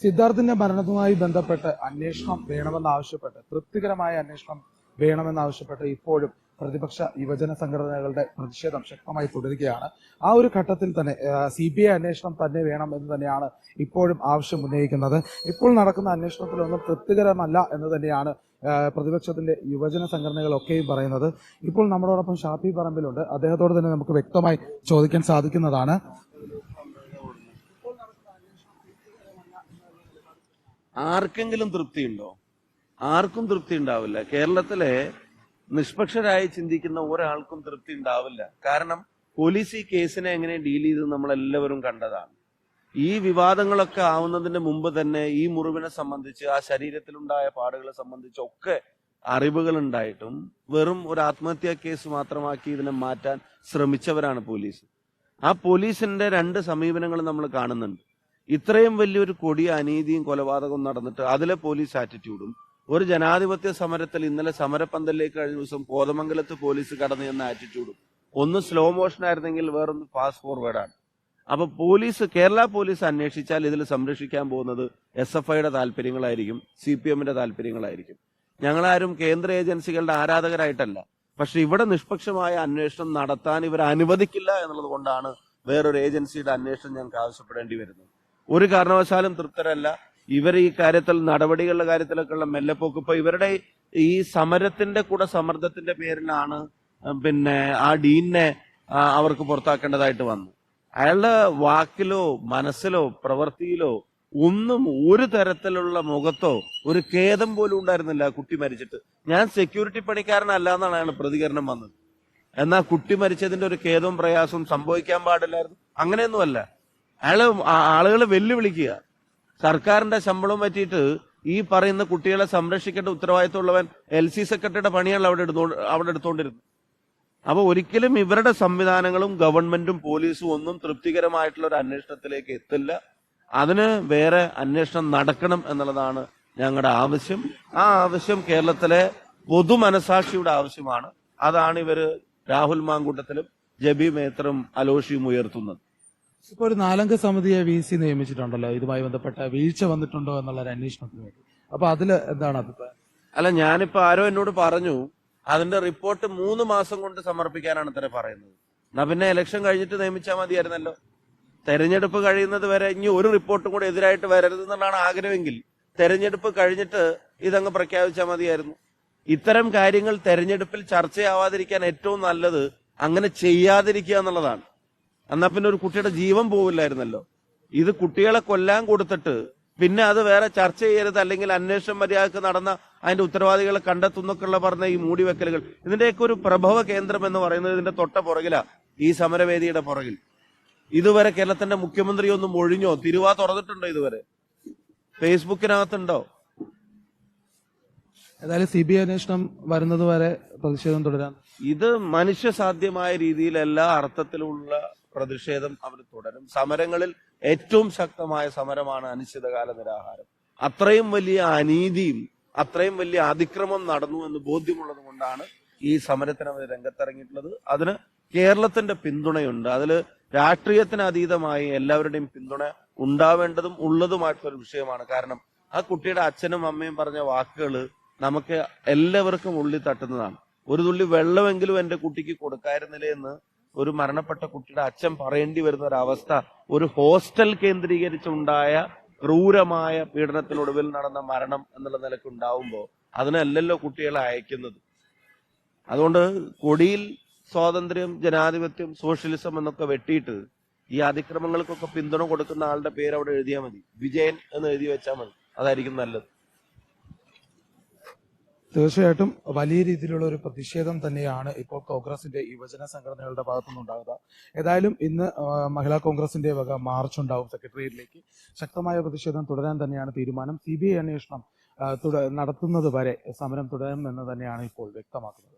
സിദ്ധാർത്ഥിന്റെ മരണവുമായി ബന്ധപ്പെട്ട് അന്വേഷണം വേണമെന്നാവശ്യപ്പെട്ട് തൃപ്തികരമായ അന്വേഷണം വേണമെന്നാവശ്യപ്പെട്ട് ഇപ്പോഴും പ്രതിപക്ഷ യുവജന സംഘടനകളുടെ പ്രതിഷേധം ശക്തമായി തുടരുകയാണ്. ആ ഒരു ഘട്ടത്തിൽ തന്നെ CBI അന്വേഷണം തന്നെ വേണം എന്ന് തന്നെയാണ് ഇപ്പോഴും ആവശ്യം ഉന്നയിക്കുന്നത്. ഇപ്പോൾ നടക്കുന്ന അന്വേഷണത്തിലൊന്നും തൃപ്തികരമല്ല എന്ന് തന്നെയാണ് പ്രതിപക്ഷത്തിന്റെ യുവജന സംഘടനകളൊക്കെയും പറയുന്നത്. ഇപ്പോൾ നമ്മളോടൊപ്പം ഷാഫി പറമ്പിലുണ്ട്. അദ്ദേഹത്തോട് തന്നെ നമുക്ക് വ്യക്തമായി ചോദിക്കാൻ സാധിക്കുന്നതാണ്. ആർക്കെങ്കിലും തൃപ്തിയുണ്ടോ? ആർക്കും തൃപ്തി ഉണ്ടാവില്ല. കേരളത്തിലെ നിഷ്പക്ഷരായി ചിന്തിക്കുന്ന ഒരാൾക്കും തൃപ്തി ഉണ്ടാവില്ല. കാരണം പോലീസ് ഈ കേസിനെ എങ്ങനെ ഡീൽ ചെയ്ത് നമ്മളെല്ലാവരും കണ്ടതാണ്. ഈ വിവാദങ്ങളൊക്കെ ആവുന്നതിന് മുമ്പ് തന്നെ ഈ മുറിവിനെ സംബന്ധിച്ച്, ആ ശരീരത്തിലുണ്ടായ പാടുകളെ സംബന്ധിച്ചൊക്കെ അറിവുകൾ ഉണ്ടായിട്ടും വെറും ഒരു ആത്മഹത്യാ കേസ് മാത്രമാക്കി ഇതിനെ മാറ്റാൻ ശ്രമിച്ചവരാണ് പോലീസ്. ആ പോലീസിന്റെ രണ്ട് സമീപനങ്ങൾ നമ്മൾ കാണുന്നുണ്ട്. ഇത്രയും വലിയൊരു കൊടിയ അനീതിയും കൊലപാതകവും നടന്നിട്ട് അതിലെ പോലീസ് ആറ്റിറ്റ്യൂഡും, ഒരു ജനാധിപത്യ സമരത്തിൽ ഇന്നലെ സമരപ്പന്തലിലേക്ക് കഴിഞ്ഞ ദിവസം കോതമംഗലത്ത് പോലീസ് കടന്നു ചെന്ന ആറ്റിറ്റ്യൂഡും, ഒന്ന് സ്ലോ മോഷൻ ആയിരുന്നെങ്കിൽ വേറൊന്ന് ഫാസ്റ്റ് ഫോർവേഡാണ്. അപ്പൊ കേരള പോലീസ് അന്വേഷിച്ചാൽ ഇതിൽ സംരക്ഷിക്കാൻ പോകുന്നത് SFIയുടെ താല്പര്യങ്ങളായിരിക്കും, CPMന്റെ താല്പര്യങ്ങളായിരിക്കും. ഞങ്ങളാരും കേന്ദ്ര ഏജൻസികളുടെ ആരാധകരായിട്ടല്ല. പക്ഷെ ഇവിടെ നിഷ്പക്ഷമായ അന്വേഷണം നടത്താൻ ഇവർ അനുവദിക്കില്ല എന്നുള്ളത് കൊണ്ടാണ് വേറൊരു ഏജൻസിയുടെ അന്വേഷണം ഞങ്ങൾക്ക് ആവശ്യപ്പെടേണ്ടി വരുന്നത്. ഒരു കാരണവശാലും തൃപ്തരല്ല. ഇവർ ഈ കാര്യത്തിൽ, നടപടികളുടെ കാര്യത്തിലൊക്കെ ഉള്ള മെല്ലെപ്പോക്ക്, ഇപ്പൊ ഇവരുടെ ഈ സമരത്തിന്റെ കൂടെ സമ്മർദ്ദത്തിന്റെ പേരിലാണ് ആ ഡീനെ അവർക്ക് പുറത്താക്കേണ്ടതായിട്ട് വന്നു. അയാളുടെ വാക്കിലോ മനസ്സിലോ പ്രവൃത്തിയിലോ ഒന്നും ഒരു തരത്തിലുള്ള മുഖത്തോ ഒരു ഖേദം പോലും ഉണ്ടായിരുന്നില്ല. കുട്ടി മരിച്ചിട്ട് ഞാൻ സെക്യൂരിറ്റി പണിക്കാരനല്ല എന്നാണ് അയാൾ പ്രതികരണം വന്നത്. എന്നാൽ കുട്ടി മരിച്ചതിന്റെ ഒരു ഖേദവും പ്രയാസവും സംഭവിക്കാൻ പാടില്ലായിരുന്നു. അങ്ങനെയൊന്നുമല്ല. ആളുകളെ വെല്ലുവിളിക്കുക. സർക്കാരിന്റെ ശമ്പളം പറ്റിയിട്ട് ഈ പറയുന്ന കുട്ടികളെ സംരക്ഷിക്കേണ്ട ഉത്തരവാദിത്തമുള്ളവൻ LC സെക്രട്ടറിയുടെ പണിയാണ് അവിടെ എടുത്തോണ്ടിരുന്നത്. അപ്പൊ ഒരിക്കലും ഇവരുടെ സംവിധാനങ്ങളും ഗവൺമെന്റും പോലീസും ഒന്നും തൃപ്തികരമായിട്ടുള്ള ഒരു അന്വേഷണത്തിലേക്ക് എത്തില്ല. അതിന് വേറെ അന്വേഷണം നടക്കണം എന്നുള്ളതാണ് ഞങ്ങളുടെ ആവശ്യം. ആ ആവശ്യം കേരളത്തിലെ പൊതുമനസാക്ഷിയുടെ ആവശ്യമാണ്. അതാണ് ഇവര് രാഹുൽ മാങ്കൂട്ടത്തിലും ജബി മേത്തറും അലോഷിയും ഉയർത്തുന്നത്. ഇപ്പൊ ഒരു 4 അംഗ സമിതിയെ VC നിയമിച്ചിട്ടുണ്ടല്ലോ, ഇതുമായി ബന്ധപ്പെട്ട വീഴ്ച വന്നിട്ടുണ്ടോ എന്നുള്ള ഒരു അന്വേഷണത്തിന് വേണ്ടി. അപ്പൊ അതില് എന്താണ് അഭിപ്രായം? അല്ല, ഞാനിപ്പോ ആരോ എന്നോട് പറഞ്ഞു അതിന്റെ റിപ്പോർട്ട് 3 മാസം കൊണ്ട് സമർപ്പിക്കാനാണ് ഇത്ര പറയുന്നത്. എന്നാ പിന്നെ ഇലക്ഷൻ കഴിഞ്ഞിട്ട് നിയമിച്ചാൽ മതിയായിരുന്നല്ലോ. തെരഞ്ഞെടുപ്പ് കഴിയുന്നത് വരെ ഇനി ഒരു റിപ്പോർട്ടും കൂടെ എതിരായിട്ട് വരരുത് എന്നുള്ളതാണ് ആഗ്രഹമെങ്കിൽ തെരഞ്ഞെടുപ്പ് കഴിഞ്ഞിട്ട് ഇതങ്ങ് പ്രഖ്യാപിച്ചാൽ മതിയായിരുന്നു. ഇത്തരം കാര്യങ്ങൾ തെരഞ്ഞെടുപ്പിൽ ചർച്ചയാവാതിരിക്കാൻ ഏറ്റവും നല്ലത് അങ്ങനെ ചെയ്യാതിരിക്കുക എന്നുള്ളതാണ്. എന്നാ പിന്നെ ഒരു കുട്ടിയുടെ ജീവൻ പോവില്ലായിരുന്നല്ലോ. ഇത് കുട്ടികളെ കൊല്ലാൻ കൊടുത്തിട്ട് പിന്നെ അത് വേറെ ചർച്ച ചെയ്യരുത്, അല്ലെങ്കിൽ അന്വേഷണം മര്യാദക്ക് നടന്ന അതിന്റെ ഉത്തരവാദികളെ കണ്ടെത്തുന്നൊക്കെയുള്ള പറഞ്ഞ ഈ മൂടിവെക്കലുകൾ, ഇതിന്റെയൊക്കെ ഒരു പ്രഭവ കേന്ദ്രം എന്ന് പറയുന്നത് ഇതിന്റെ തൊട്ട പുറകിലാ, ഈ സമരവേദിയുടെ പുറകിൽ. ഇതുവരെ കേരളത്തിന്റെ മുഖ്യമന്ത്രി ഒന്നും ഒഴിഞ്ഞോ? തിരുവാ തുറന്നിട്ടുണ്ടോ? ഇതുവരെ ഫേസ്ബുക്കിനകത്തുണ്ടോ? ഏതായാലും CBI അന്വേഷണം വരുന്നത് വരെ പ്രതിഷേധം തുടരാൻ, ഇത് മനുഷ്യസാധ്യമായ രീതിയിൽ എല്ലാ അർത്ഥത്തിലുള്ള പ്രതിഷേധം അവർ തുടരും. സമരങ്ങളിൽ ഏറ്റവും ശക്തമായ സമരമാണ് അനിശ്ചിതകാല നിരാഹാരം. അത്രയും വലിയ അനീതിയും അത്രയും വലിയ അതിക്രമം നടന്നു എന്ന് ബോധ്യമുള്ളത് കൊണ്ടാണ് ഈ സമരത്തിന് അവർ രംഗത്തിറങ്ങിയിട്ടുള്ളത്. അതിന് കേരളത്തിന്റെ പിന്തുണയുണ്ട്. അതില് രാഷ്ട്രീയത്തിന് അതീതമായി എല്ലാവരുടെയും പിന്തുണ ഉണ്ടാവേണ്ടതും ഉള്ളതുമായിട്ടുള്ള വിഷയമാണ്. കാരണം ആ കുട്ടിയുടെ അച്ഛനും അമ്മയും പറഞ്ഞ വാക്കുകൾ നമുക്ക് എല്ലാവർക്കും ഉള്ളിൽ തട്ടുന്നതാണ്. ഒരു തുള്ളി വെള്ളമെങ്കിലും എന്റെ കുട്ടിക്ക് കൊടുക്കായിരുന്നില്ലേ എന്ന് ഒരു മരണപ്പെട്ട കുട്ടിയുടെ അച്ഛൻ പറയേണ്ടി വരുന്ന ഒരു അവസ്ഥ ഒരു ഹോസ്റ്റൽ കേന്ദ്രീകരിച്ചുണ്ടായ ക്രൂരമായ പീഡനത്തിനൊടുവിൽ നടന്ന മരണം എന്നുള്ള നിലക്ക് ഉണ്ടാവുമ്പോൾ അതിനല്ലല്ലോ കുട്ടികളെ അയക്കുന്നത്. അതുകൊണ്ട് കൊടിയിൽ സ്വാതന്ത്ര്യം, ജനാധിപത്യം, സോഷ്യലിസം എന്നൊക്കെ വെട്ടിയിട്ട് ഈ അതിക്രമങ്ങൾക്കൊക്കെ പിന്തുണ കൊടുക്കുന്ന ആളുടെ പേര് അവിടെ എഴുതിയാൽ മതി. വിജയൻ എന്ന് എഴുതി വെച്ചാൽ മതി. അതായിരിക്കും നല്ലത്. തീർച്ചയായിട്ടും വലിയ രീതിയിലുള്ള ഒരു പ്രതിഷേധം തന്നെയാണ് ഇപ്പോൾ കോൺഗ്രസിന്റെ യുവജന സംഘടനകളുടെ ഭാഗത്തുനിന്നുണ്ടാകുക. ഏതായാലും ഇന്ന് മഹിളാ കോൺഗ്രസിന്റെ വക മാർച്ച് ഉണ്ടാവും സെക്രട്ടേറിയറ്റിലേക്ക്. ശക്തമായ പ്രതിഷേധം തുടരാൻ തന്നെയാണ് തീരുമാനം. CBI അന്വേഷണം നടത്തുന്നത് വരെ സമരം തുടരും എന്ന് തന്നെയാണ് ഇപ്പോൾ വ്യക്തമാക്കുന്നത്.